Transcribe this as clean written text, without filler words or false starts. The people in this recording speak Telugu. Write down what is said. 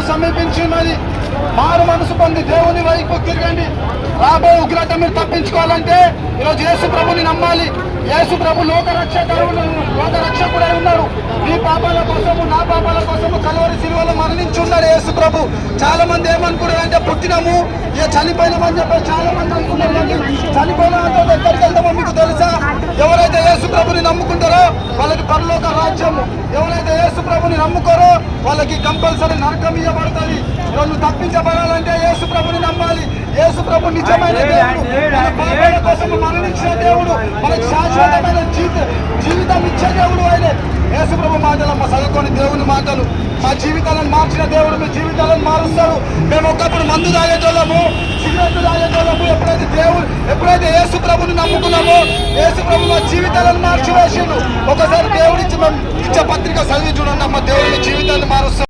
సమీపించినది. మారు మనసు పొంది దేవుని వైపు తిరగండి. రాబోయే ఉగ్రత మీరు తప్పించుకోవాలంటే ఈరోజు యేసు ప్రభుని నమ్మాలి. యేసు ప్రభు లోకరక్షకుడై ఉన్నాడు. నీ పాపాల కోసము నా పాపాల కోసము కల్వరి శిలువలో మరణించున్నాడు యేసు ప్రభు. చాలా మంది ఏమనుకున్నారంటే పుట్టినాము ఇక చనిపోయినామని చెప్పి చాలా మంది అనుకున్నారు. చనిపోయిన ఎక్కడికి వెళ్తామో మీకు తెలుసా? ఎవరైతే యేసు ప్రభుని నమ్ముకుంటారో వాళ్ళకి పరలోక రాజ్యము, ఎవరైతే యేసు ప్రభుని నమ్ముకోరో వాళ్ళకి కంపల్సరీ నరకం ఇవ్వబడుతుంది. వాళ్ళు తప్పించబడాలంటే యేసు ప్రభుని నమ్మాలి. యేసు ప్రభు నిజమైన దేవుడు, మన పాపాల కోసం మరణించిన దేవుడు, మనకు శాశ్వతమైన జీవితం ఇచ్చే దేవుడు ఆయన. యేసు ప్రభు మాటలు చదువుకొని దేవుని మాటలు మా జీవితాలను మార్చిన దేవుడు మీ జీవితాలను మారుస్తాడు. మేము ఒకప్పుడు మందు తాగేటోళ్ళము, సిగరెట్ తాగేటోళ్ళము. ఎప్పుడైతే యేసు ప్రభుని నమ్ముకున్నామో యేసు ప్రభు మా జీవితాలను మార్చివేసిండు. ఒకసారి దేవుడిచ్చి మేము ఇచ్చే పత్రిక చదివి చూడండి అమ్మ, దేవుడి జీవితాన్ని మారుస్తాడు.